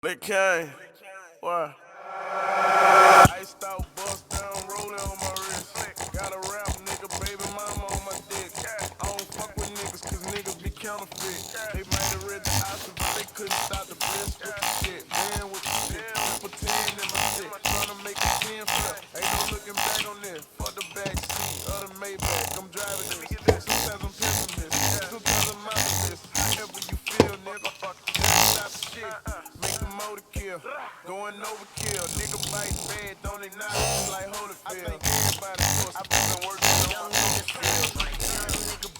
Lick Kane. Why? Iced out, bust down, rolling on my wrist. Got a rap nigga, baby mama on my dick. I don't fuck with niggas cause niggas be counterfeit. They might have read the option, but they couldn't stop the bliss with the shit. Man with the shit. Put 10 in my shit. Tryna make a 10 flip. Ain't no looking back on this. Fuck the back seat of the Maybach. I'm driving this. Sometimes I'm pissing this. Sometimes I'm out of this. However you feel, nigga. Never stop the shit. Make the motor kill. Going overkill. Nigga bite bad, don't acknowledge it like Holyfield. I think everybody knows I've been working on my nigga field. Young nigga